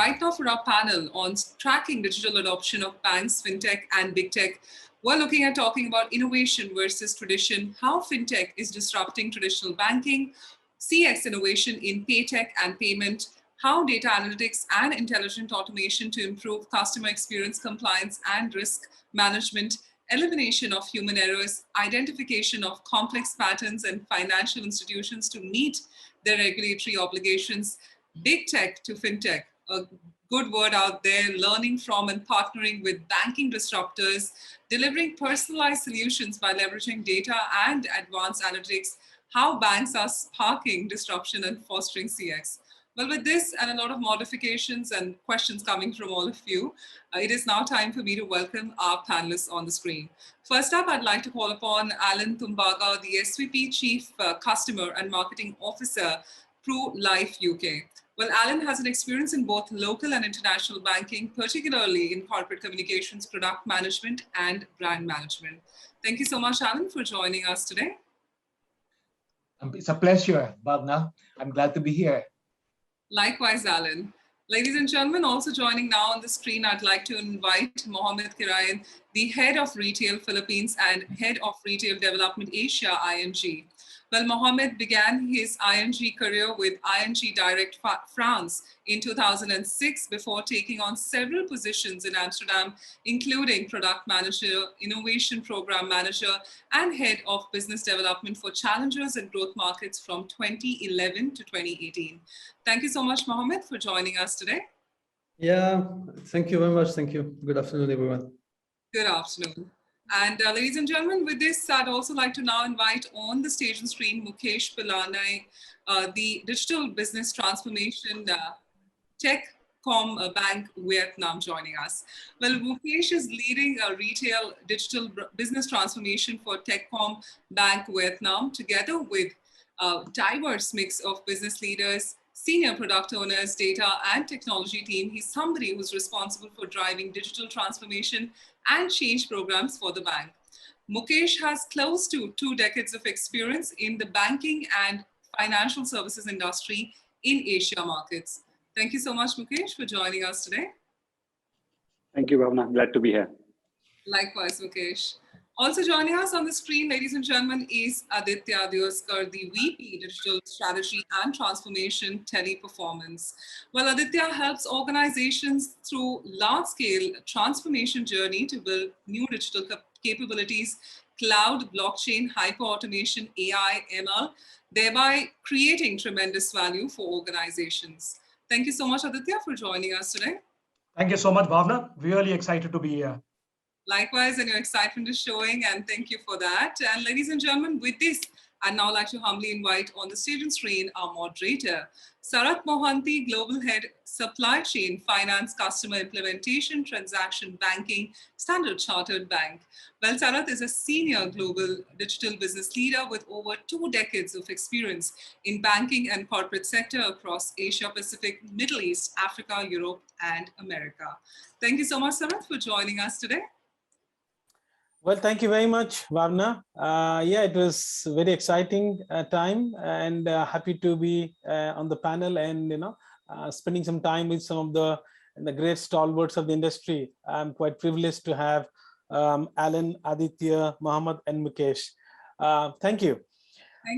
right now for our panel on tracking digital adoption of banks, fintech, and big tech, we're looking at talking about innovation versus tradition, how fintech is disrupting traditional banking, CX innovation in PayTech and payment, how data analytics and intelligent automation to improve customer experience, compliance, and risk management, elimination of human errors, identification of complex patterns and financial institutions to meet their regulatory obligations, big tech to fintech, a good word out there, learning from and partnering with banking disruptors, delivering personalized solutions by leveraging data and advanced analytics, how banks are sparking disruption and fostering CX. Well, with this and a lot of modifications and questions coming from all of you, it is now time for me to welcome our panelists on the screen. First up, I'd like to call upon Allan Tumbaga, the SVP Chief Customer and Marketing Officer, ProLife UK. Well, Allan has an experience in both local and international banking, particularly in corporate communications, product management, and brand management. Thank you so much, Allan, for joining us today. It's a pleasure, Bhavna. I'm glad to be here. Likewise, Allan. Ladies and gentlemen, also joining now on the screen, I'd like to invite Mohammed Kirayan, the Head of Retail Philippines and Head of Retail Development Asia, ING. Well, Mohammed began his ING career with ING Direct France in 2006 before taking on several positions in Amsterdam, including Product Manager, Innovation Program Manager, and Head of Business Development for Challengers and Growth Markets from 2011 to 2018. Thank you so much, Mohammed, for joining us today. Yeah, thank you very much. Thank you. Good afternoon, everyone. Good afternoon. And ladies and gentlemen, with this, I'd also like to now invite on the stage and screen Mukesh Pilanai, the Digital Business Transformation Techcom Bank Vietnam, joining us. Well, Mukesh is leading a retail digital business transformation for Techcom Bank Vietnam, together with a diverse mix of business leaders, senior product owners, data and technology team. He's somebody who's responsible for driving digital transformation and change programs for the bank. Mukesh has close to 2 decades of experience in the banking and financial services industry in Asia markets. Thank you so much, Mukesh, for joining us today. Thank you, Bhavna. Glad to be here. Likewise, Mukesh. Also joining us on the screen, ladies and gentlemen, is Aditya Dioskar, the VP Digital Strategy and Transformation Teleperformance. Well, Aditya helps organizations through large-scale transformation journey to build new digital capabilities, cloud, blockchain, hyper-automation, AI, ML, thereby creating tremendous value for organizations. Thank you so much, Aditya, for joining us today. Thank you so much, Bhavna. Really excited to be here. Likewise, and your excitement is showing, and thank you for that. And ladies and gentlemen, with this, I'd now like to humbly invite on the stage and screen our moderator, Sarath Mohanty, Global Head, Supply Chain, Finance, Customer Implementation, Transaction Banking, Standard Chartered Bank. Well, Sarath is a senior global digital business leader with over 2 decades of experience in banking and corporate sector across Asia Pacific, Middle East, Africa, Europe, and America. Thank you so much, Sarath, for joining us today. Well, thank you very much, Bhavna. Yeah, it was a very exciting time, and happy to be on the panel and spending some time with some of the great stalwarts of the industry. I'm quite privileged to have Allan, Aditya, Mohammed, and Mukesh. Thank you.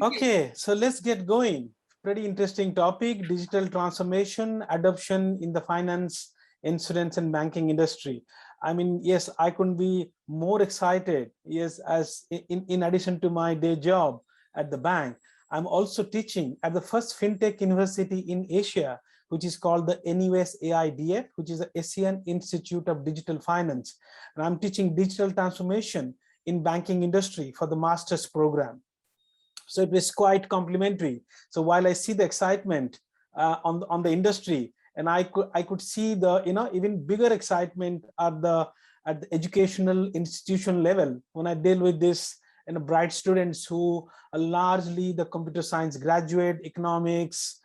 Okay, so let's get going. Pretty interesting topic: digital transformation, adoption in the finance, insurance, and banking industry. I mean, yes, I couldn't be more excited. Yes, as in addition to my day job at the bank, I'm also teaching at the first fintech university in Asia, which is called the NUS AIDF, which is the ASEAN Institute of Digital Finance. And I'm teaching digital transformation in banking industry for the master's program. So it was quite complimentary. So while I see the excitement on the industry, and I could see the even bigger excitement at the educational institution level when I deal with this bright students who are largely the computer science graduate, economics,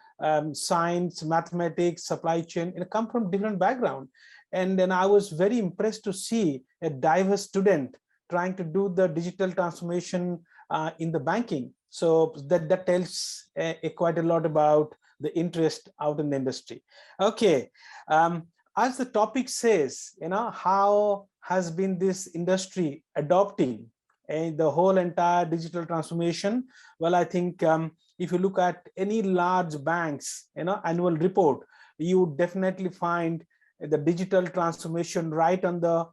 science, mathematics, supply chain, and come from different background. And then I was very impressed to see a diverse student trying to do the digital transformation in the banking. So that tells quite a lot about the interest out in the industry. Okay, as the topic says, how has been this industry adopting the whole entire digital transformation? Well, I think if you look at any large bank's annual report, you would definitely find the digital transformation right on the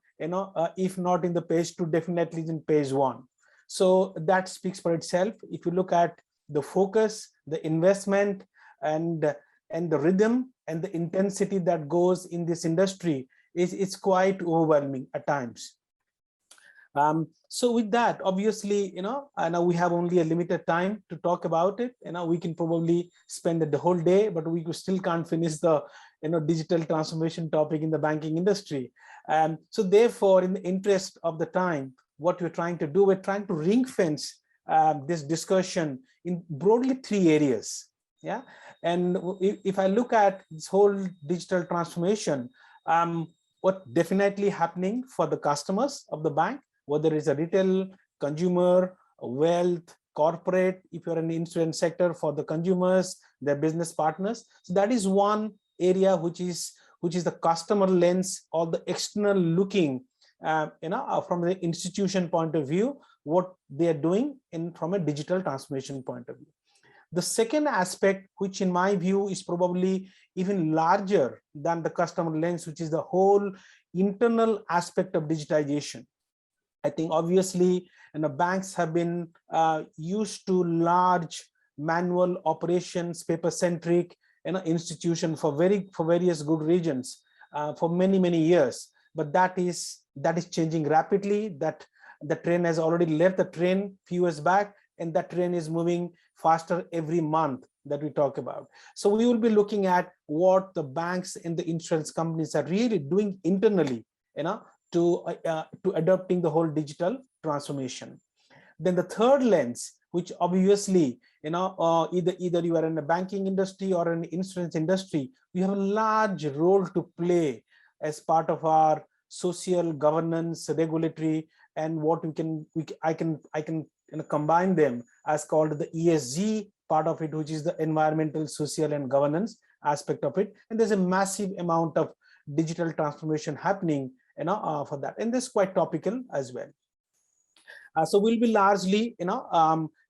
if not in the page 2, definitely in page 1. So that speaks for itself. If you look at the focus, the investment, and the rhythm and the intensity that goes in this industry, it's quite overwhelming at times. So with that, obviously, I know we have only a limited time to talk about it. We can probably spend the whole day, but we still can't finish the digital transformation topic in the banking industry. So therefore, in the interest of the time, what we're trying to do, we're trying to ring fence this discussion in broadly 3 areas. Yeah, and if I look at this whole digital transformation, what definitely happening for the customers of the bank, whether it's a retail, consumer, wealth, corporate, if you're in the insurance sector, for the consumers, their business partners. So that is one area which is the customer lens, or the external looking, from the institution point of view, what they are doing from a digital transformation point of view. The second aspect, which in my view is probably even larger than the customer lens, which is the whole internal aspect of digitization. I think obviously, banks have been used to large manual operations, paper-centric institution for various good reasons for many years. But that is changing rapidly. That the train has already left the train few years back, and that train is moving faster every month that we talk about. So we will be looking at what the banks and the insurance companies are really doing internally, to adopting the whole digital transformation. Then the third lens, which obviously, either you are in the banking industry or in the insurance industry, we have a large role to play as part of our social governance, regulatory, and what I can combine them as called the ESG part of it, which is the environmental, social, and governance aspect of it. And there's a massive amount of digital transformation happening, for that, and this is quite topical as well. So we'll be largely,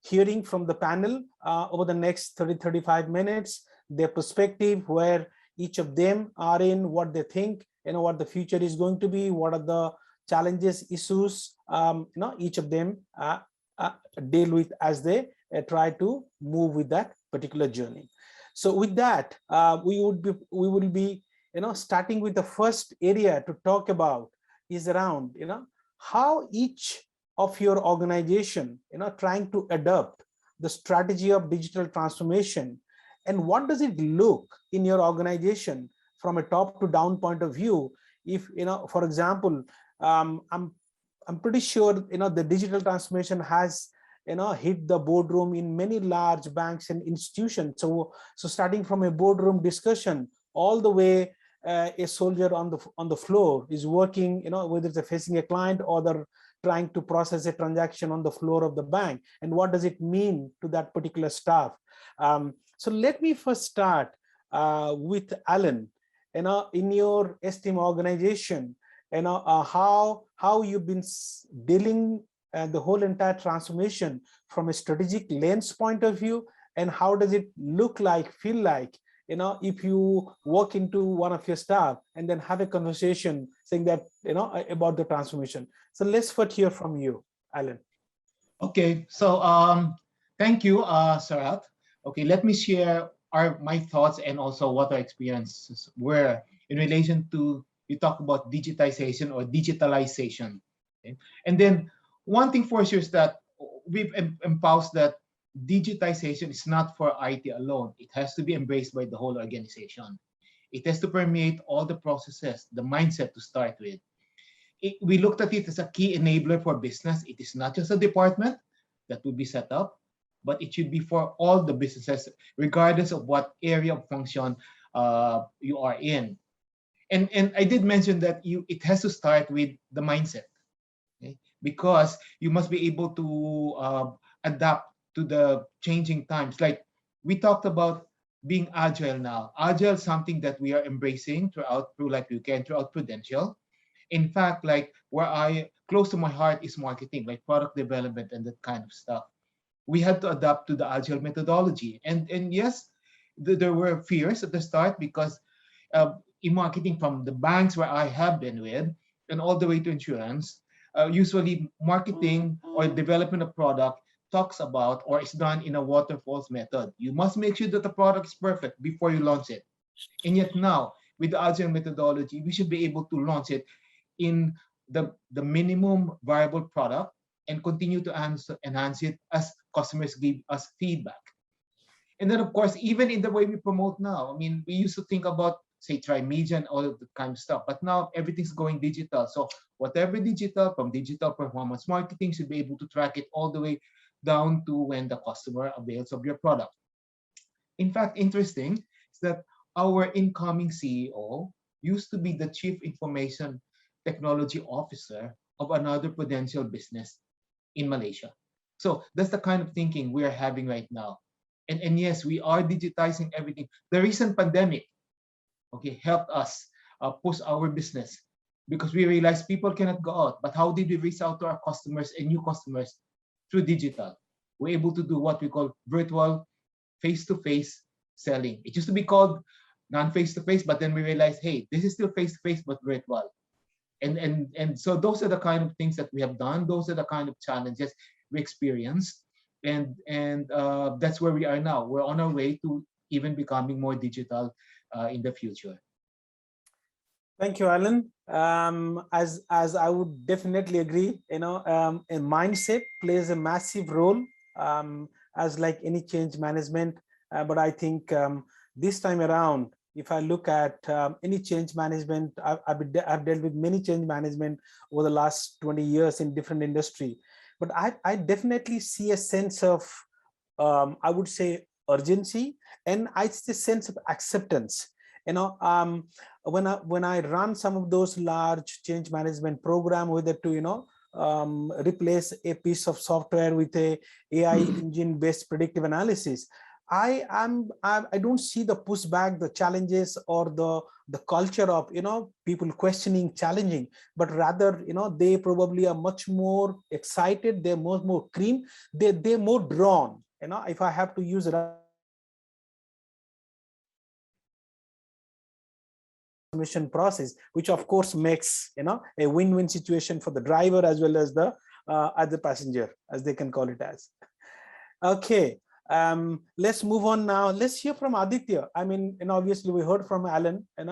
hearing from the panel over the next 30-35 minutes, their perspective, where each of them are in, what they think, what the future is going to be, what are the challenges, issues, each of them deal with as they try to move with that particular journey. So with that, we will be starting with the first area to talk about is around how each of your organization trying to adopt the strategy of digital transformation, and what does it look in your organization from a top to down point of view. If for example, I'm pretty sure the digital transformation has hit the boardroom in many large banks and institutions. So starting from a boardroom discussion all the way, a soldier on the floor is working, whether it's facing a client or they're trying to process a transaction on the floor of the bank, and what does it mean to that particular staff. So let me first start with Allan. In your esteemed organization, how you've been dealing the whole entire transformation from a strategic lens point of view, and how does it look like, feel like, if you walk into one of your staff and then have a conversation saying that, about the transformation. So let's first hear from you, Allan. Okay, so thank you, Sarat. Okay, let me share my thoughts and also what our experiences were in relation to, you talk about digitization or digitalization. Okay? And then one thing for sure is that we've espoused that digitization is not for IT alone. It has to be embraced by the whole organization. It has to permeate all the processes, the mindset to start with. We looked at it as a key enabler for business. It is not just a department that will be set up, but it should be for all the businesses, regardless of what area of function you are in. And I did mention that it has to start with the mindset, okay? Because you must be able to adapt to the changing times. Like we talked about being agile now. Agile is something that we are embracing through like weekend, throughout Prudential. In fact, like where I close to my heart is marketing, like product development and that kind of stuff. We had to adapt to the agile methodology. And yes, there were fears at the start because in marketing from the banks where I have been with and all the way to insurance, usually marketing or development of product talks about or is done in a waterfalls method. You must make sure that the product is perfect before you launch it. And yet now, with the agile methodology, we should be able to launch it in the minimum viable product and continue to enhance it as customers give us feedback. And then, of course, even in the way we promote now, I mean, we used to think about, say, try media and all of the kind of stuff, but now everything's going digital. So whatever digital, from digital performance marketing, should be able to track it all the way down to when the customer avails of your product. In fact, interesting is that our incoming CEO used to be the chief information technology officer of another Prudential business in Malaysia. So that's the kind of thinking we are having right now. And yes, we are digitizing everything. The recent pandemic, okay, helped us push our business because we realized people cannot go out. But how did we reach out to our customers and new customers? Through digital. We're able to do what we call virtual face-to-face selling. It used to be called non-face-to-face, but then we realized, hey, this is still face-to-face but virtual. And so those are the kind of things that we have done. Those are the kind of challenges we experienced, and that's where we are now. We're on our way to even becoming more digital in the future. Thank you, Allan. As I would definitely agree, a mindset plays a massive role as like any change management. But I think this time around, if I look at any change management, I've dealt with many change management over the last 20 years in different industry. But I definitely see a sense of, I would say, urgency, and I see a sense of acceptance. When I run some of those large change management program, whether to replace a piece of software with a AI engine based predictive analysis, I don't see the pushback, the challenges, or the culture of people questioning, challenging, but rather they probably are much more excited. They're more keen. They're more drawn. If I have to use it. Process, which of course makes a win-win situation for the driver as well as the passenger, as they can call it as. Okay, let's move on now. Let's hear from Aditya. I mean, obviously we heard from Allan. And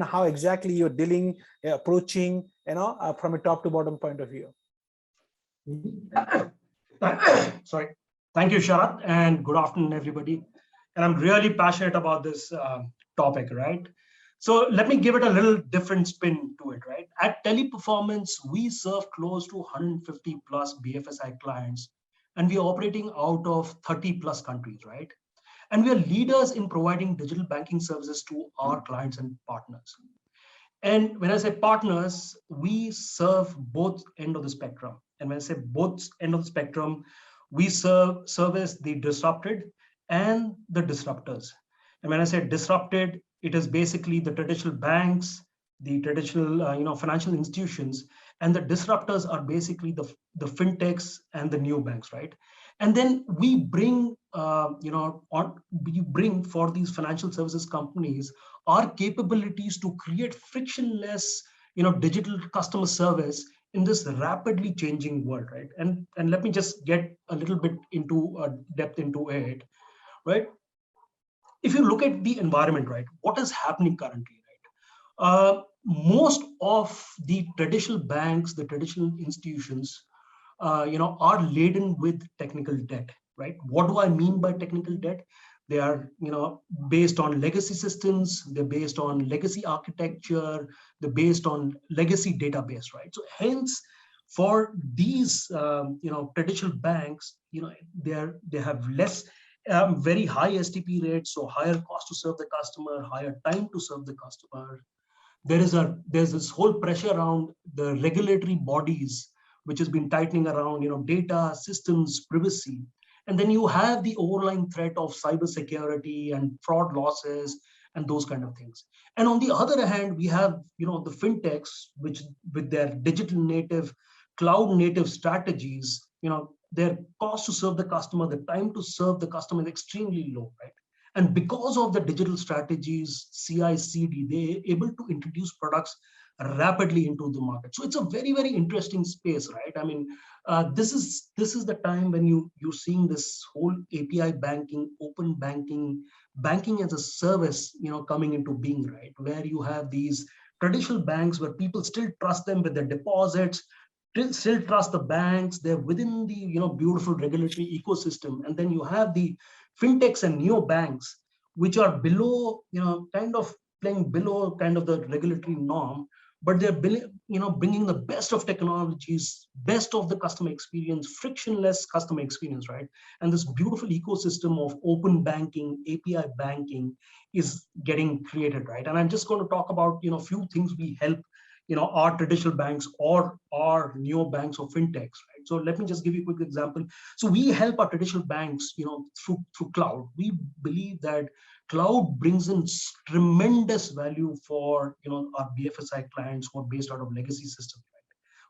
how exactly you're dealing, approaching, from a top to bottom point of view. Sorry. Thank you, Sharat, and good afternoon, everybody. And I'm really passionate about this topic, right? So let me give it a little different spin to it, right? At Teleperformance, we serve close to 150 plus BFSI clients, and we are operating out of 30 plus countries, right? And we are leaders in providing digital banking services to our clients and partners. And when I say partners, we serve both end of the spectrum. And when I say both end of the spectrum, we service the disrupted and the disruptors. And when I say disrupted, it is basically the traditional banks, the traditional financial institutions, and the disruptors are basically the fintechs and the new banks, right? And then we bring bring for these financial services companies our capabilities to create frictionless digital customer service in this rapidly changing world, right? And let me just get a little bit into depth into it, right? If you look at the environment, right, what is happening currently, right? Most of the traditional banks, the traditional institutions, are laden with technical debt, right? What do I mean by technical debt? They are, based on legacy systems. They're based on legacy architecture. They're based on legacy database, right? So hence, for these, traditional banks, they have less, very high STP rates, so higher cost to serve the customer, higher time to serve the customer. There's this whole pressure around the regulatory bodies which has been tightening around, data, systems, privacy. And then you have the overlying threat of cybersecurity and fraud losses and those kind of things. And on the other hand, we have, the fintechs, which with their digital native, cloud native strategies, their cost to serve the customer, the time to serve the customer is extremely low, right? And because of the digital strategies, CI/CD, they're able to introduce products rapidly into the market. So it's a very, very interesting space, right? I mean, this is the time when you're seeing this whole API banking, open banking, banking as a service, coming into being, right? Where you have these traditional banks where people still trust them with their deposits, still trust the banks. They're within the beautiful regulatory ecosystem, and then you have the fintechs and neo banks, which are below, kind of playing below kind of the regulatory norm, but they're bringing the best of technologies, best of the customer experience, frictionless customer experience, right? And this beautiful ecosystem of open banking, API banking is getting created, right? And I'm just going to talk about a few things we help our traditional banks or our neo banks or fintechs, right? So let me just give you a quick example. So we help our traditional banks, through cloud. We believe that cloud brings in tremendous value for our BFSI clients who are based out of legacy systems. Right?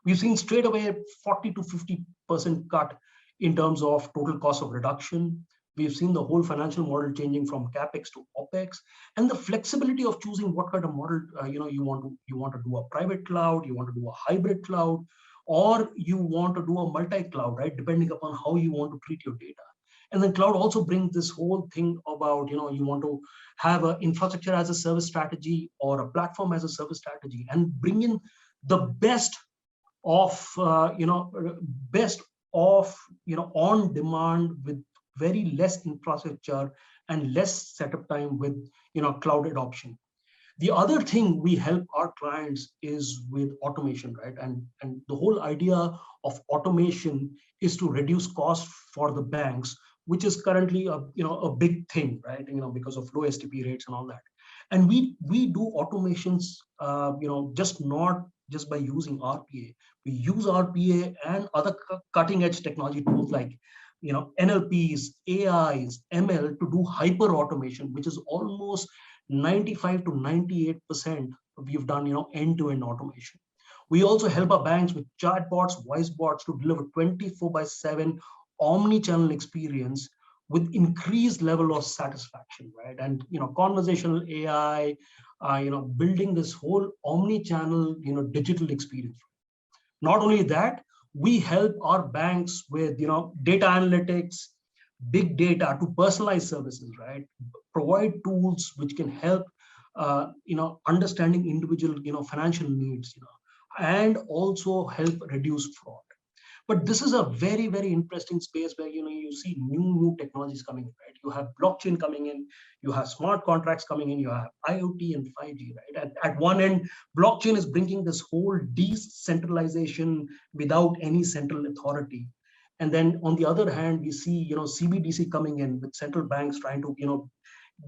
We've seen straight away 40 to 50% cut in terms of total cost of reduction. We've seen the whole financial model changing from capex to opex, and the flexibility of choosing what kind of model you want to do a private cloud, you want to do a hybrid cloud, or you want to do a multi-cloud, right? Depending upon how you want to treat your data. And then cloud also brings this whole thing about you want to have an infrastructure as a service strategy or a platform as a service strategy, and bring in the best of on demand with very less infrastructure and less setup time with cloud adoption. The other thing we help our clients is with automation, right? And the whole idea of automation is to reduce cost for the banks, which is currently a big thing, right? Because of low STP rates and all that. And we do automations, not just by using RPA. We use RPA and other cutting edge technology tools like NLPs, AIs, ML to do hyper automation, which is almost 95 to 98% we've done, end-to-end automation. We also help our banks with chatbots, voice bots to deliver 24/7 omni-channel experience with increased level of satisfaction, right? And conversational AI, building this whole omni-channel, digital experience. Not only that, we help our banks with data analytics, big data to personalize services, right? Provide tools which can help understanding individual financial needs, and also help reduce fraud. But this is a very, very interesting space where you see new technologies coming in, right? You have blockchain coming in, you have smart contracts coming in, you have IoT and 5G, right? At one end, blockchain is bringing this whole decentralization without any central authority. And then on the other hand, we see CBDC coming in with central banks trying to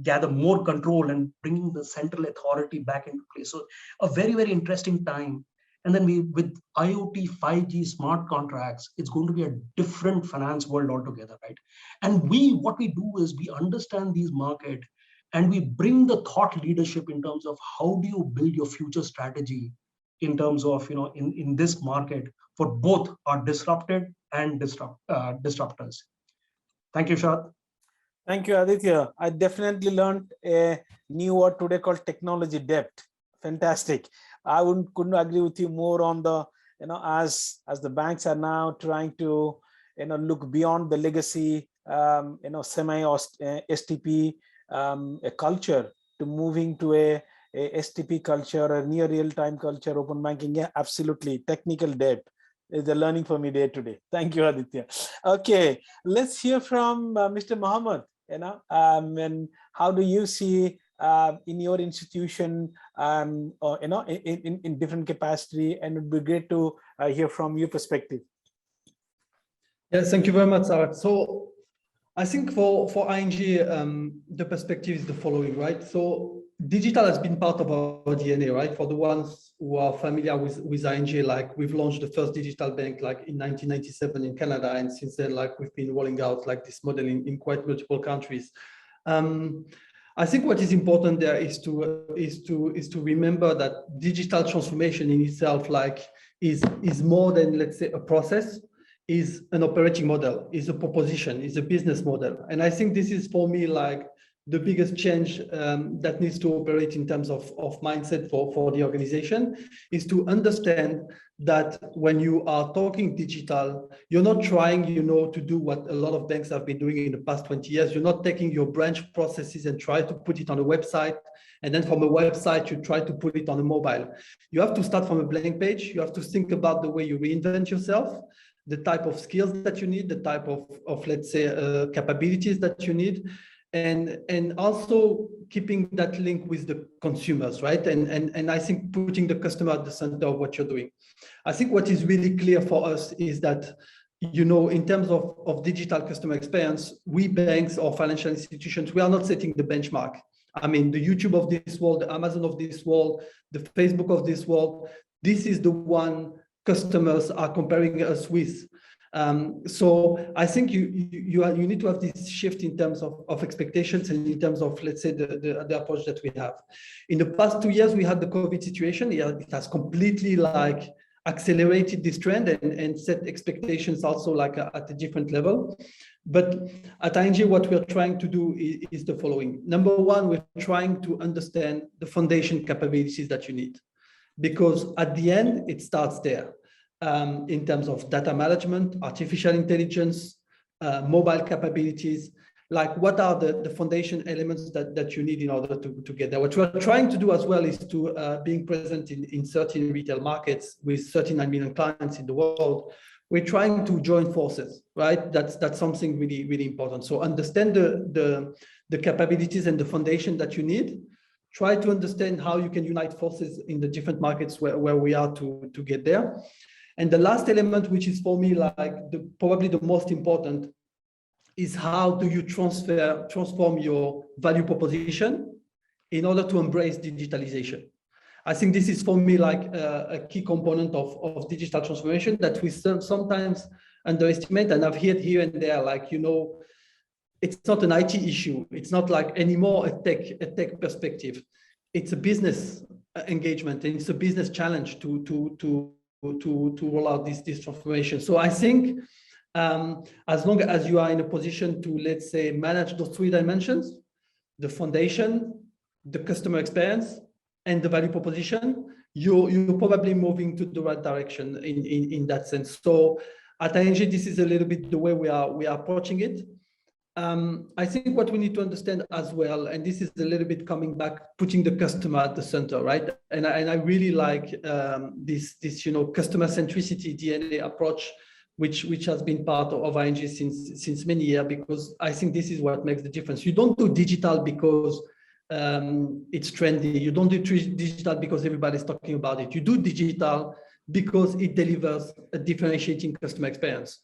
gather more control and bringing the central authority back into place. So a very, very interesting time. And then with IoT, 5G, smart contracts, it's going to be a different finance world altogether, right? And what we do is we understand these markets and we bring the thought leadership in terms of how do you build your future strategy in terms of, in this market for both our disrupted and disruptors. Thank you, Shad. Thank you, Aditya. I definitely learned a new word today called technology debt. Fantastic. I couldn't agree with you more on the, as the banks are now trying to, look beyond the legacy, semi-STP a culture to moving to a STP culture, a near real-time culture, open banking. Yeah, absolutely. Technical debt is a learning for me day to day. Thank you, Aditya. Okay, let's hear from Mr. Mohammed. And how do you see in your institution, or, in different capacity, and it'd be great to hear from your perspective. Yes, thank you very much, Sarat. So I think for ING, the perspective is the following, right? So digital has been part of our DNA, right? For the ones who are familiar with ING, like we've launched the first digital bank like in 1997 in Canada, and since then, like we've been rolling out like this model in quite multiple countries. I think what is important there is to remember that digital transformation in itself, like, is more than, let's say, a process, is an operating model, is a proposition, is a business model. And I think this is, for me, like the biggest change that needs to operate in terms of mindset for the organization, is to understand that when you are talking digital, you're not trying, to do what a lot of banks have been doing in the past 20 years. You're not taking your branch processes and try to put it on a website, and then from a website, you try to put it on a mobile. You have to start from a blank page. You have to think about the way you reinvent yourself, the type of skills that you need, the type of let's say, capabilities that you need, and also keeping that link with the consumers, right? And I think putting the customer at the center of what you're doing. I think what is really clear for us is that, in terms of digital customer experience, we banks or financial institutions, we are not setting the benchmark. I mean, the YouTube of this world, the Amazon of this world, the Facebook of this world, this is the one customers are comparing us with. So I think you need to have this shift in terms of expectations and in terms of, let's say, the approach that we have. In the past 2 years, we had the COVID situation. It has completely like accelerated this trend and set expectations also like at a different level. But at ING, what we're trying to do is the following. Number one, we're trying to understand the foundation capabilities that you need, because at the end, it starts there. In terms of data management, artificial intelligence, mobile capabilities, like what are the foundation elements that you need in order to get there. What we're trying to do as well is to being present in 13 retail markets with 39 million clients in the world. We're trying to join forces, right? That's something really, really important. So understand the capabilities and the foundation that you need. Try to understand how you can unite forces in the different markets where we are to get there. And the last element, which is for me like probably the most important, is how do you transform your value proposition in order to embrace digitalization. I think this is for me like a key component of digital transformation that we sometimes underestimate. And I've heard here and there, like, it's not an IT issue. It's not like anymore a tech perspective. It's a business engagement, and it's a business challenge to roll out this transformation. So I think as long as you are in a position to, let's say, manage those three dimensions, the foundation, the customer experience, and the value proposition, you're probably moving to the right direction in that sense. So at ING, this is a little bit the way we are approaching it. I think what we need to understand as well, and this is a little bit coming back, putting the customer at the center, right? And I really like this customer centricity DNA approach, which has been part of ING since many years, because I think this is what makes the difference. You don't do digital because it's trendy. You don't do digital because everybody's talking about it. You do digital because it delivers a differentiating customer experience,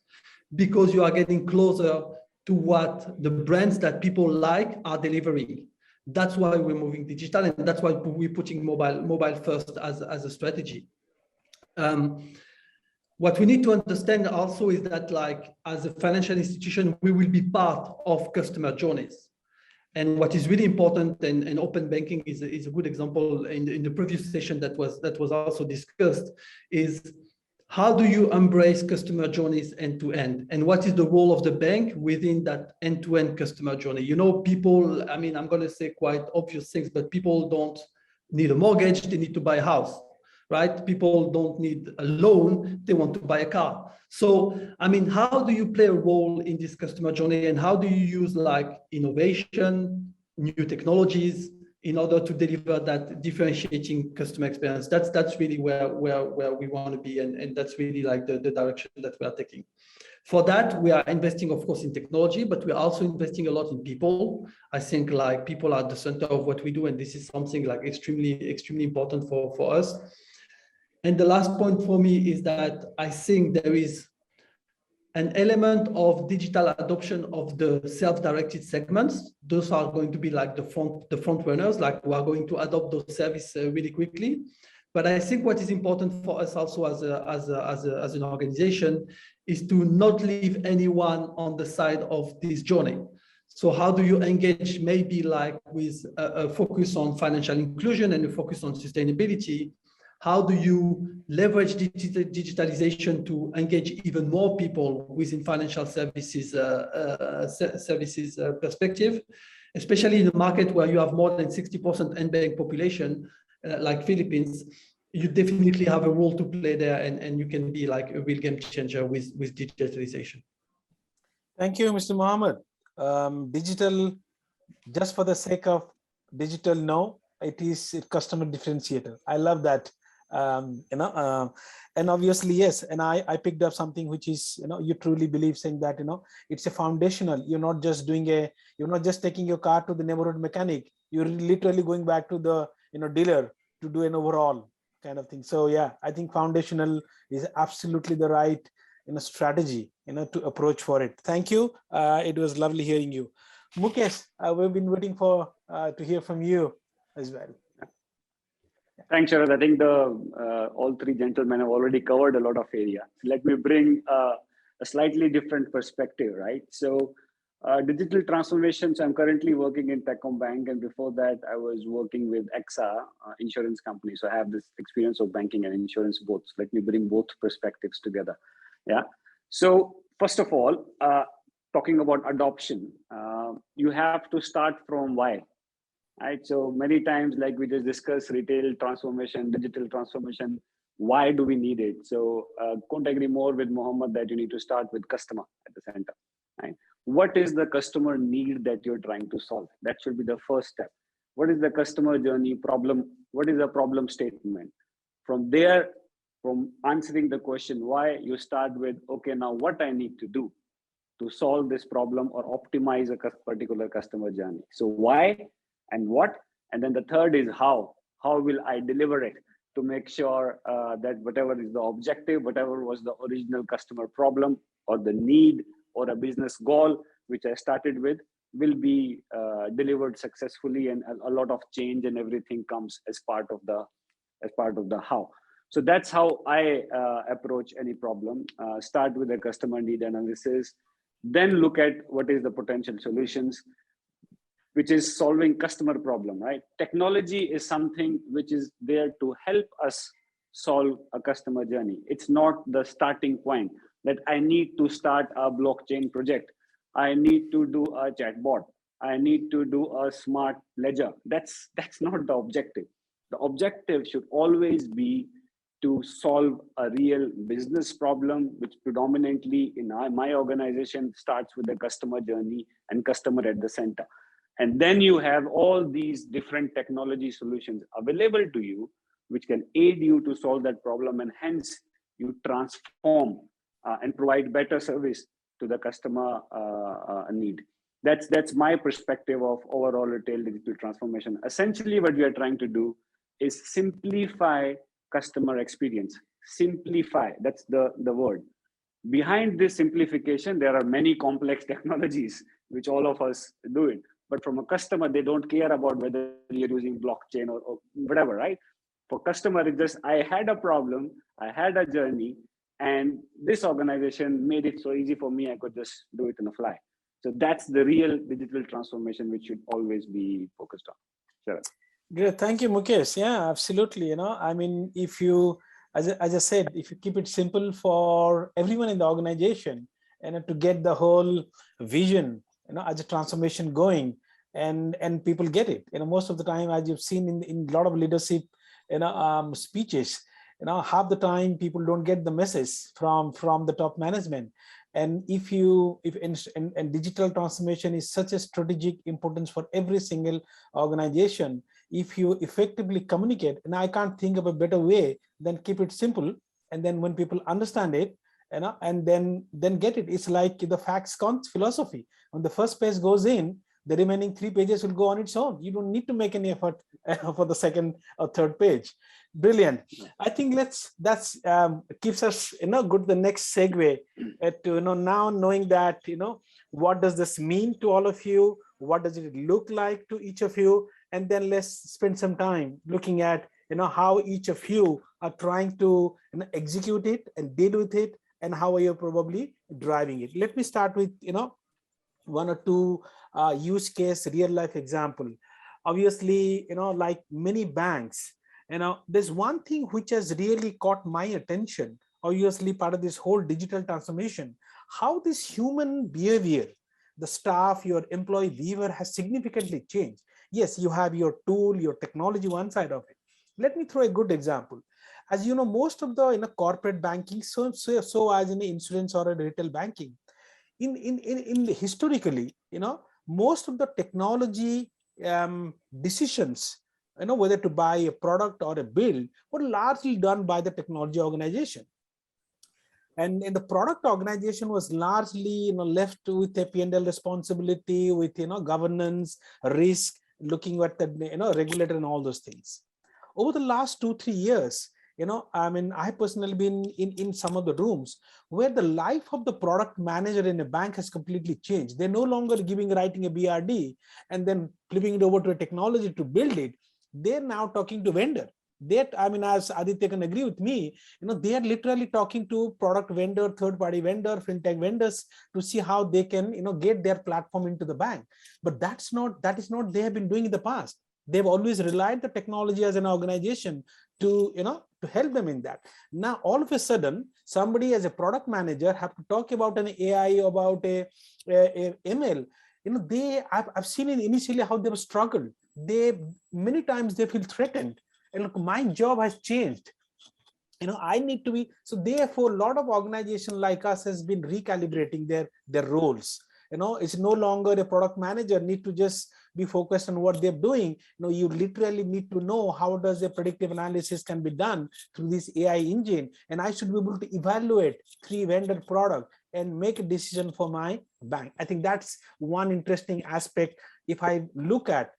because you are getting closer to what the brands that people like are delivering. That's why we're moving digital, and that's why we're putting mobile first as a strategy. What we need to understand also is that, like, as a financial institution, we will be part of customer journeys. And what is really important, and open banking is a good example in the previous session that was also discussed, is how do you embrace customer journeys end to end? And what is the role of the bank within that end to end customer journey? People, I mean, I'm going to say quite obvious things, but people don't need a mortgage, they need to buy a house, right? People don't need a loan, they want to buy a car. So, I mean, how do you play a role in this customer journey, and how do you use like innovation, new technologies in order to deliver that differentiating customer experience? That's really where we want to be, and that's really like the direction that we are taking. For that, we are investing, of course, in technology, but we're also investing a lot in people. I think like people are at the center of what we do, and this is something like extremely important for us. And the last point for me is that I think there is an element of digital adoption of the self-directed segments. Those are going to be like the front runners, like we are going to adopt those services really quickly. But I think what is important for us also as an organization is to not leave anyone on the side of this journey. So how do you engage maybe like with a focus on financial inclusion and a focus on sustainability? How do you leverage digitalization to engage even more people within financial services perspective, especially in a market where you have more than 60% unbanked population like Philippines? You definitely have a role to play there, and you can be like a real game changer with digitalization. Thank you, Mr. Mohammed. Digital, just for the sake of digital, no, it is a customer differentiator. I love that. And obviously, yes, and I picked up something which is, you truly believe, saying that, it's a foundational. You're not just taking your car to the neighborhood mechanic. You're literally going back to the, dealer to do an overall kind of thing. So yeah, I think foundational is absolutely the right, strategy, to approach for it. Thank you. It was lovely hearing you. Mukesh, we've been waiting for to hear from you as well. Thanks, Sharad. I think all three gentlemen have already covered a lot of area. Let me bring a slightly different perspective, right? So digital transformations, I'm currently working in Techcombank, and before that I was working with EXA insurance company. So I have this experience of banking and insurance both. So let me bring both perspectives together. Yeah. So first of all, talking about adoption, you have to start from why. Right. So many times, like we just discussed, retail transformation, digital transformation, why do we need it? So couldn't agree more with Mohammed that you need to start with customer at the center. Right. What is the customer need that you're trying to solve? That should be the first step. What is the customer journey problem? What is the problem statement? From there, from answering the question why, you start with, okay, now what I need to do to solve this problem or optimize a particular customer journey. So why and what, and then the third is how will I deliver it to make sure that whatever is the objective, whatever was the original customer problem or the need or a business goal which I started with, will be delivered successfully, and a lot of change and everything comes as part of the how. So that's how I approach any problem. Start with a customer need analysis, then look at what is the potential solutions, which is solving customer problem, right? Technology is something which is there to help us solve a customer journey. It's not the starting point that I need to start a blockchain project. I need to do a chatbot. I need to do a smart ledger. That's not the objective. The objective should always be to solve a real business problem, which predominantly in my organization starts with the customer journey and customer at the center. And then you have all these different technology solutions available to you, which can aid you to solve that problem, and hence you transform and provide better service to the customer need. That's my perspective of overall retail digital transformation. Essentially, what we are trying to do is simplify customer experience. Simplify, that's the word. Behind this simplification, there are many complex technologies which all of us do it. But from a customer, they don't care about whether you're using blockchain or whatever, right? For customer, it's just, I had a problem, I had a journey, and this organization made it so easy for me, I could just do it on the fly. So that's the real digital transformation, which should always be focused on. Sure. Great, thank you, Mukesh. Yeah, absolutely. I mean, if you, as I said, if you keep it simple for everyone in the organization, and to get the whole vision, as a transformation going, and people get it. Most of the time, as you've seen in a lot of leadership, speeches, half the time people don't get the message from the top management. And if digital transformation is such a strategic importance for every single organization, if you effectively communicate, and I can't think of a better way than keep it simple, and then when people understand it, and then get it, it's like the facts count philosophy. When the first page goes in, The remaining 3 pages will go on its own. You don't need to make any effort for the second or third page. Brilliant. I think that's keeps us good. The next segue to now knowing that what does this mean to all of you? What does it look like to each of you? And then let's spend some time looking at how each of you are trying to execute it and deal with it, and how are you probably driving it. Let me start with one or two use case real life example. Obviously, like many banks, there's one thing which has really caught my attention, obviously part of this whole digital transformation, how this human behavior, the staff, your employee behavior has significantly changed. Yes, you have your tool, your technology, one side of it. Let me throw a good example. As you know, most of the corporate banking, so as in insurance or a retail banking, in historically, most of the technology decisions, whether to buy a product or a bill, were largely done by the technology organization. And the product organization was largely left with a P&L responsibility, with governance, risk, looking at the regulator and all those things. Over the last 2-3 years, I personally been in some of the rooms where the life of the product manager in a bank has completely changed. They're no longer writing a BRD and then flipping it over to a technology to build it. They're now talking to vendor. As Aditya can agree with me, they are literally talking to product vendor, third-party vendor, fintech vendors to see how they can, get their platform into the bank. But that is not they have been doing in the past. They've always relied the technology as an organization to help them in that. Now, all of a sudden, somebody as a product manager have to talk about an AI, about a ML. I've seen it initially how they were struggled. Many times they feel threatened. And look, my job has changed. I need to be, so therefore a lot of organizations like us has been recalibrating their roles. It's no longer a product manager need to just be focused on what they're doing. You literally need to know how does a predictive analysis can be done through this AI engine, and I should be able to evaluate 3 vendor product and make a decision for my bank. I think that's one interesting aspect. If I look at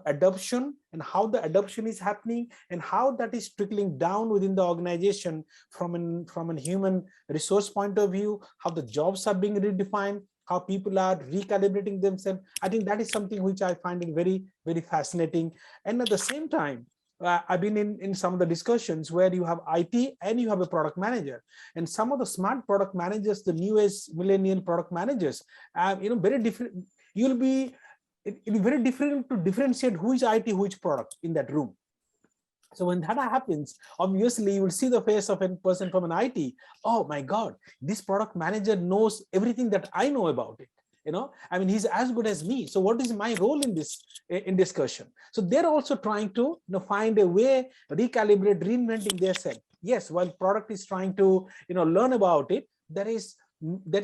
adoption and how the adoption is happening and how that is trickling down within the organization from a human resource point of view, how the jobs are being redefined, how people are recalibrating themselves. I think that is something which I find it very, very fascinating. And at the same time, I've been in some of the discussions where you have IT and you have a product manager, and some of the smart product managers, the newest millennial product managers, very different. It'll be very different to differentiate who is IT, who is product in that room. So when that happens, obviously you will see the face of a person from an IT. Oh my God, this product manager knows everything that I know about it. He's as good as me. So what is my role in this discussion? So they're also trying to find a way, recalibrate, reinventing themselves. Yes, while product is trying to learn about it, there is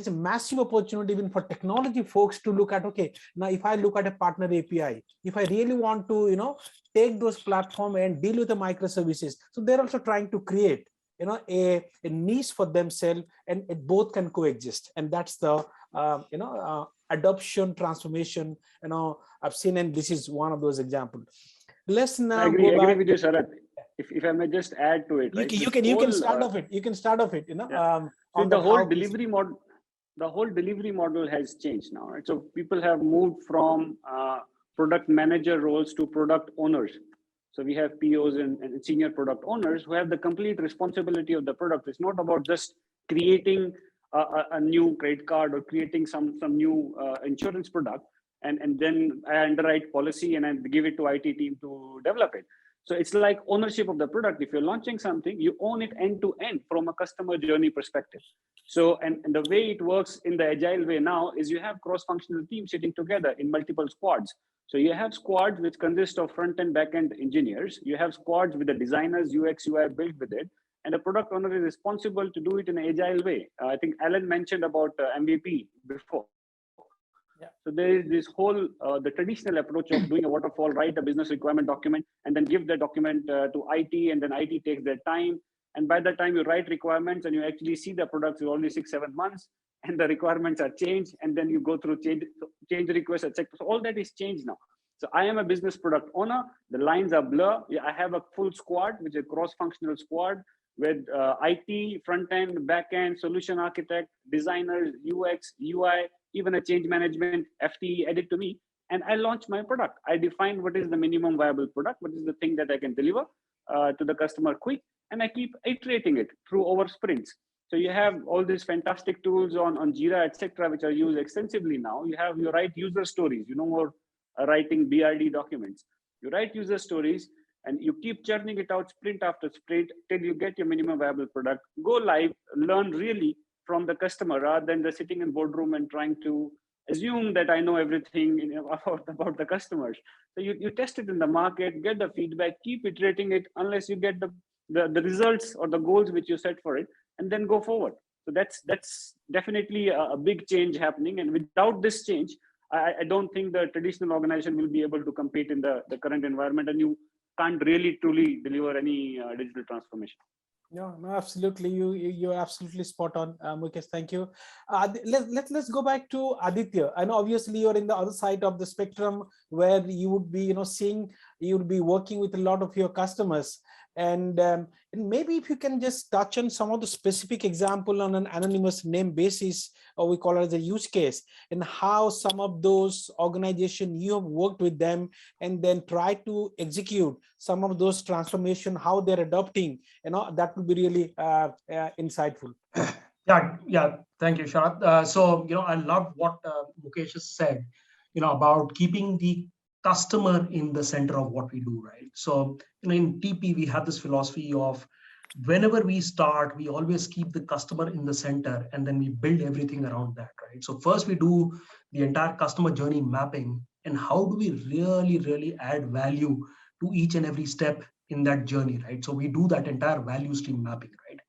a massive opportunity even for technology folks to look at, okay, now if I look at a partner API, if I really want to take those platform and deal with the microservices, so they're also trying to create a niche for themselves, and it both can coexist. And that's the adoption transformation I've seen, and this is one of those examples. Let's now agree with you, Sarath. If I may just add to it, right? You can start off it. You can start off it. So the whole delivery model has changed now, right? So people have moved from product manager roles to product owners. So we have POs and senior product owners who have the complete responsibility of the product. It's not about just creating a new credit card or creating some new insurance product and then I underwrite policy and I give it to IT team to develop it. So it's like ownership of the product. If you're launching something, you own it end to end from a customer journey perspective. So, and the way it works in the agile way now is you have cross-functional teams sitting together in multiple squads. So you have squads which consist of front and back end engineers. You have squads with the designers, UX, UI built with it. And the product owner is responsible to do it in an agile way. I think Allan mentioned about MVP before. Yeah. So there is this whole, the traditional approach of doing a waterfall, write a business requirement document, and then give the document to IT, and then IT takes their time. And by the time you write requirements and you actually see the products, it's only 6-7 months. and the requirements are changed, and then you go through change requests, etc. So all that is changed now. So I am a business product owner. The lines are blur. Yeah, I have a full squad, which is a cross-functional squad with IT, front end, back end, solution architect, designers, UX, UI, even a change management, FTE added to me. And I launch my product. I define what is the minimum viable product, what is the thing that I can deliver to the customer quick, and I keep iterating it through over sprints. So you have all these fantastic tools on Jira, etc., which are used extensively now. You write user stories, or writing BRD documents. You write user stories and you keep churning it out sprint after sprint till you get your minimum viable product. Go live, learn really from the customer rather than just sitting in boardroom and trying to assume that I know everything about the customers. So you test it in the market, get the feedback, keep iterating it unless you get the results or the goals which you set for it, and then go forward. So that's definitely a big change happening. And without this change, I don't think the traditional organization will be able to compete in the current environment, and you can't really truly deliver any digital transformation. No, absolutely. You're absolutely spot on, Mukesh. Thank you. Let's go back to Aditya. I know obviously you're in the other side of the spectrum where you would be, you would be working with a lot of your customers. And maybe if you can just touch on some of the specific example on an anonymous name basis, or we call it as a use case, and how some of those organizations you have worked with them and then try to execute some of those transformation, how they're adopting, that would be really insightful. Yeah. Thank you, Sharat. So, I love what Mukesh has said, about keeping the customer in the center of what we do, right? So, in TP, we have this philosophy of whenever we start, we always keep the customer in the center, and then we build everything around that, right? So first we do the entire customer journey mapping, and how do we really add value to each and every step in that journey, right? So we do that entire value stream mapping, right?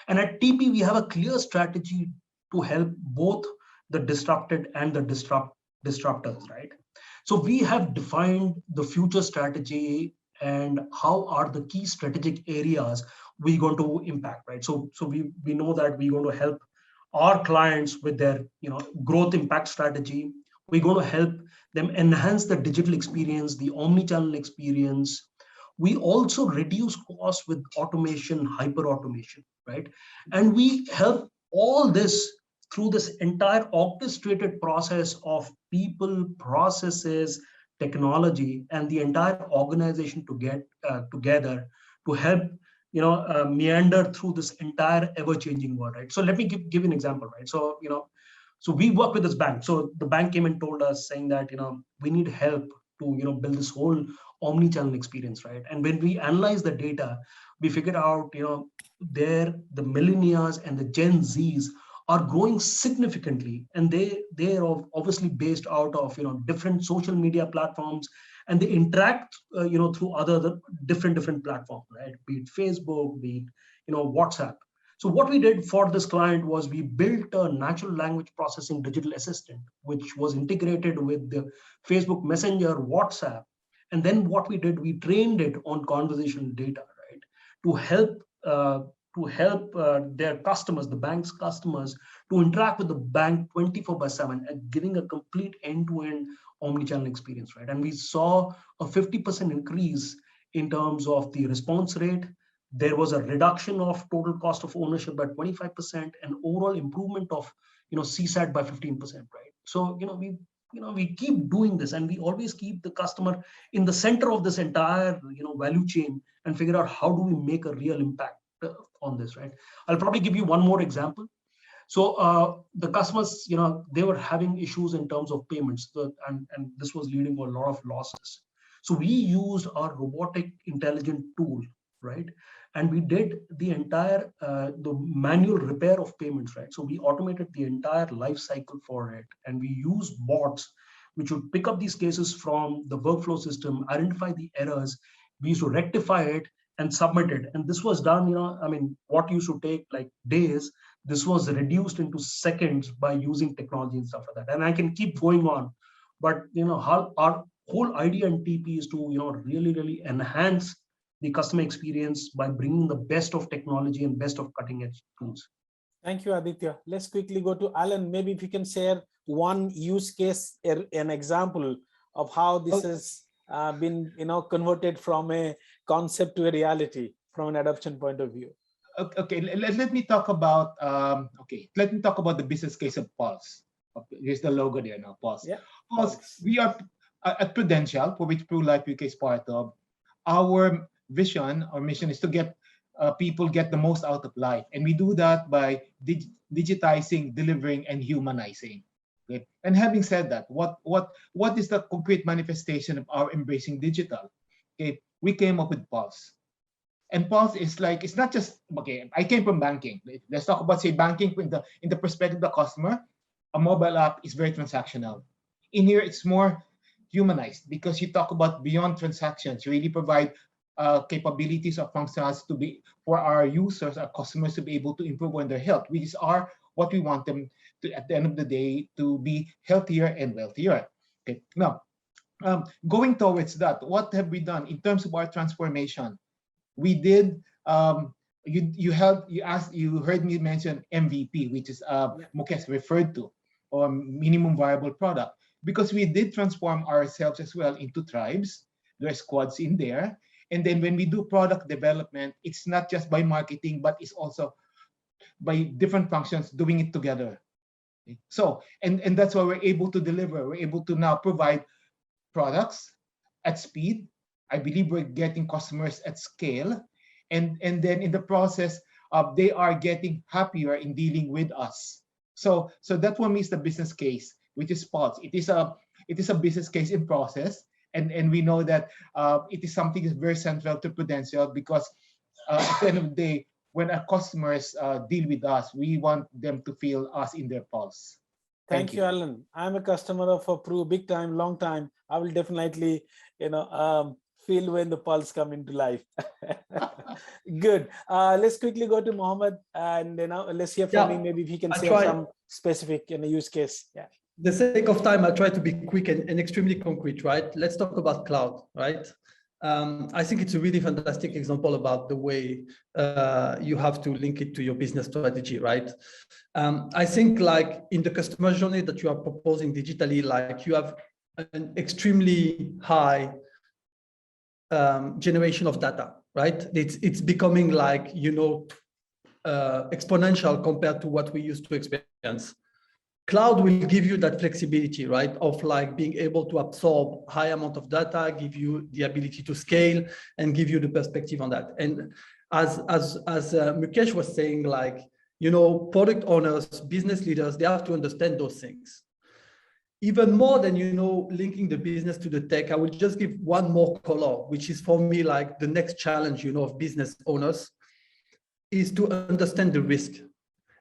And at TP, we have a clear strategy to help both the disrupted and the disruptors, right? So we have defined the future strategy and how are the key strategic areas we're going to impact, right? So we know that we're going to help our clients with their growth impact strategy. We're going to help them enhance the digital experience, the omni-channel experience. We also reduce costs with automation, hyper automation, right? And we help all this through this entire orchestrated process of people, processes, technology, and the entire organization to get together to help meander through this entire ever-changing world, right? So let me give an example, right? So so we work with this bank. So the bank came and told us saying that we need help to build this whole omni-channel experience, right? And when we analyze the data, we figured out the millennials and the Gen Zs are growing significantly, and they are obviously based out of different social media platforms, and they interact through other different platforms, right? Be it Facebook, be it WhatsApp. So what we did for this client was we built a natural language processing digital assistant, which was integrated with the Facebook Messenger, WhatsApp, and then what we did, we trained it on conversational data, right, to help their customers, the bank's customers, to interact with the bank 24/7 and giving a complete end-to-end omnichannel experience, right? And we saw a 50% increase in terms of the response rate. There was a reduction of total cost of ownership by 25% and overall improvement of CSAT by 15%, right? So we keep doing this, and we always keep the customer in the center of this entire value chain and figure out how do we make a real impact on this, right? I'll probably give you one more example. So the customers, they were having issues in terms of payments, and this was leading to a lot of losses. So we used our robotic intelligent tool, right? And we did the entire the manual repair of payments, right? So we automated the entire life cycle for it, and we used bots which would pick up these cases from the workflow system, identify the errors. We used to rectify it and submit it. And this was done, what used to take like days, this was reduced into seconds by using technology and stuff like that. And I can keep going on, but how our whole idea in TP is to really enhance the customer experience by bringing the best of technology and best of cutting edge tools. Thank you, Aditya. Let's quickly go to Allan. Maybe if you can share one use case, an example of how this has been, converted from a concept to a reality from an adoption point of view. Okay, let me talk about let me talk about the business case of Pulse. Okay, here's the logo there now, Pulse. Yeah, Pulse. We are at Prudential, for which PruLife UK is part of. Our vision, our mission is to get people get the most out of life, and we do that by digitizing, delivering, and humanizing. Okay? And having said that, what is the concrete manifestation of our embracing digital? Okay, we came up with Pulse. And Pulse is like, it's not just, okay, I came from banking. Let's talk about, say, banking in the perspective of the customer. A mobile app is very transactional. In here, it's more humanized because you talk about beyond transactions. You really provide capabilities or functions to be for our users, our customers, to be able to improve on their health, which are what we want them to, at the end of the day, to be healthier and wealthier. Okay, now, going towards that, what have we done in terms of our transformation? We did. You heard me mention MVP, which is Mukesh referred to, or minimum viable product, because we did transform ourselves as well into tribes. There are squads in there, and then when we do product development, it's not just by marketing, but it's also by different functions doing it together. So, and that's why we're able to deliver. We're able to now provide products at speed. I believe we're getting customers at scale, and then in the process, they are getting happier in dealing with us. So that one is the business case, which is Pulse. It is a business case in process, and we know that it is something that's very central to Prudential because at the end of the day, when our customers deal with us, we want them to feel us in their pulse. Thank you, Allan. I'm a customer of a Pru, big time, long time. I will definitely, feel when the pulse come into life. Good. Let's quickly go to Mohammed, and let's hear from him. Maybe if he can share some specific use case. Yeah. The sake of time, I'll try to be quick and extremely concrete, right? Let's talk about cloud, right? I think it's a really fantastic example about the way you have to link it to your business strategy, right? I think like in the customer journey that you are proposing digitally, like you have an extremely high generation of data, right? It's becoming like, exponential compared to what we used to experience. Cloud will give you that flexibility, right? Of like being able to absorb high amount of data, give you the ability to scale and give you the perspective on that. And as Mukesh was saying, like, product owners, business leaders, they have to understand those things. Even more than, linking the business to the tech, I will just give one more color, which is for me, like the next challenge, of business owners is to understand the risk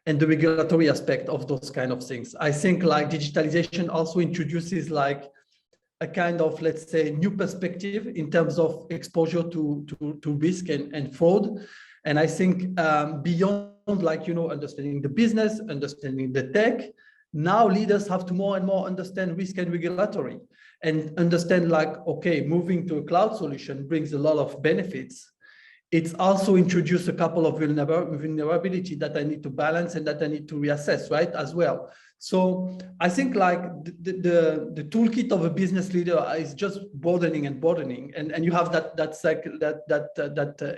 and the regulatory aspect of those kind of things. I think like digitalization also introduces like a kind of, let's say, new perspective in terms of exposure to risk and fraud. And I think beyond like, understanding the business, understanding the tech, now leaders have to more and more understand risk and regulatory and understand like, okay, moving to a cloud solution brings a lot of benefits. It's also introduced a couple of vulnerability that I need to balance and that I need to reassess, right, as well. So I think like the toolkit of a business leader is just broadening and broadening, and you have that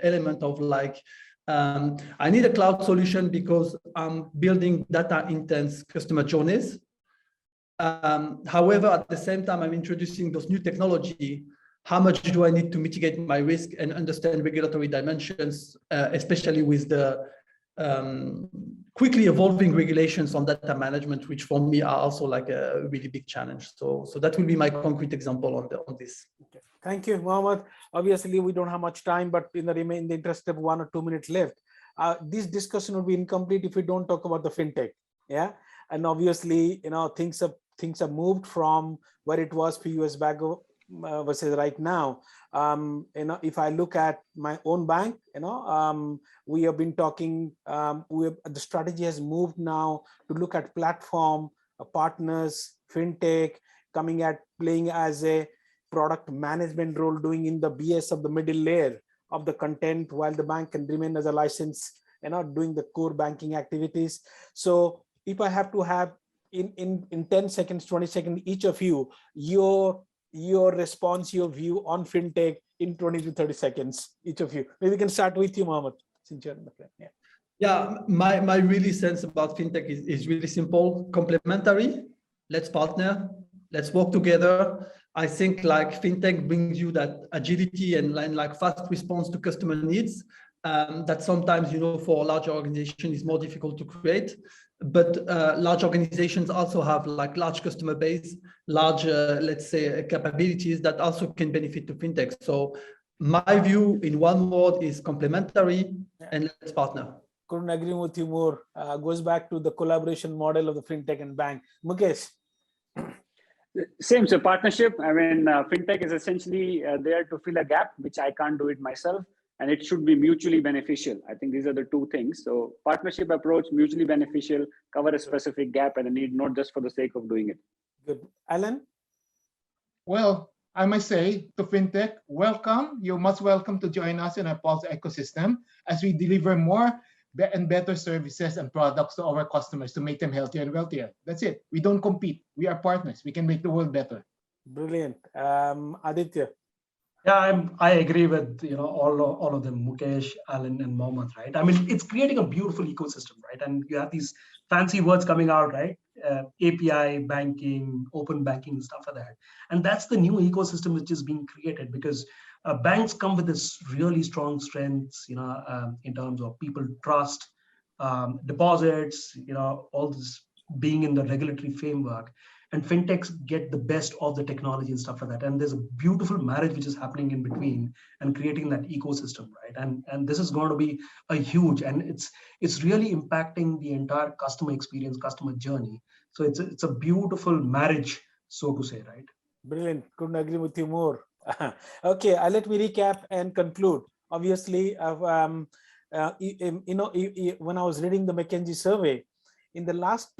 element of like, I need a cloud solution because I'm building data intense customer journeys. However, at the same time, I'm introducing those new technology. How much do I need to mitigate my risk and understand regulatory dimensions, especially with the quickly evolving regulations on data management, which for me are also like a really big challenge. So that will be my concrete example on this. Okay. Thank you, Mohammed. Obviously, we don't have much time, but in the interest of 1 or 2 minutes left, this discussion would be incomplete if we don't talk about the fintech. Yeah, and obviously, things have moved from where it was a few years back versus right now. If I look at my own bank, we have been talking. The strategy has moved now to look at platform partners, fintech playing as a product management role, doing in the BS of the middle layer of the content, while the bank can remain as a licensed doing the core banking activities. So if I have to have in 10 seconds, 20 seconds, each of you, your response, your view on fintech in 20 to 30 seconds, each of you. Maybe we can start with you, Mohammed, since you're in the front. Yeah. Yeah, my really sense about fintech is really simple, complementary. Let's partner, let's work together. I think like fintech brings you that agility and like fast response to customer needs that sometimes, for a large organization is more difficult to create. But large organizations also have like large customer base, large, let's say, capabilities that also can benefit to fintech. So my view in one word is complementary, and let's partner. Couldn't agree with you more. Goes back to the collaboration model of the fintech and bank. Mukesh. Same, so partnership. I mean, fintech is essentially there to fill a gap, which I can't do it myself, and it should be mutually beneficial. I think these are the two things. So partnership approach, mutually beneficial, cover a specific gap and a need, not just for the sake of doing it. Good. Allan? Well, I must say to fintech, welcome. You're most welcome to join us in our Pulse ecosystem as we deliver more and better services and products to our customers to make them healthier and wealthier. That's it. We don't compete. We are partners. We can make the world better. Brilliant. Aditya? Yeah, I agree with all of them, Mukesh, Allan, and Mohammed, right? I mean, it's creating a beautiful ecosystem, right? And you have these fancy words coming out, right? API, banking, open banking, stuff like that. And that's the new ecosystem which is being created because banks come with this really strong strengths, in terms of people trust, deposits, all this being in the regulatory framework. And fintechs get the best of the technology and stuff like that. And there's a beautiful marriage which is happening in between and creating that ecosystem, right? And this is going to be a huge, and it's really impacting the entire customer experience, customer journey. So it's a beautiful marriage, so to say, right? Brilliant. Couldn't agree with you more. Okay, let me recap and conclude. Obviously, when I was reading the McKinsey survey, in the last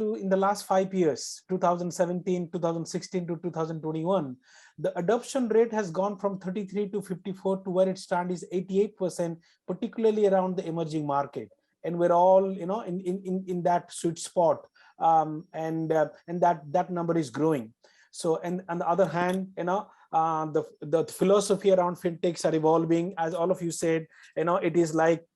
5 years, 2017, 2016 to 2021, the adoption rate has gone from 33 to 54 to where it stands is 88%, particularly around the emerging market. And we're all, in that sweet spot, and that number is growing. So, and on the other hand, the philosophy around fintechs are evolving, as all of you said. It is like,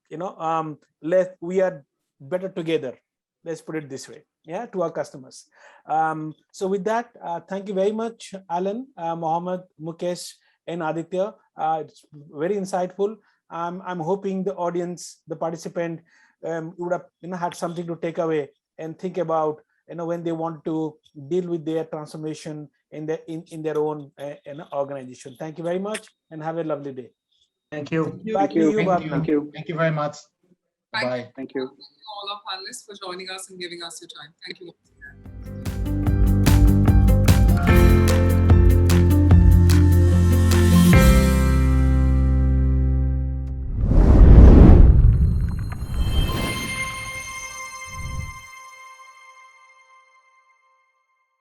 we are better together. Let's put it this way, to our customers. So with that, thank you very much, Allan, Mohammed, Mukesh, and Aditya. It's very insightful. I'm hoping the audience, the participant, would have had something to take away and think about when they want to deal with their transformation in their own organization. Thank you very much and have a lovely day. Thank you. Back to you, Bhavna. Thank you. Thank you very much. Thank Bye. you. Thank you. All our panelists for joining us and giving us your time. Thank you.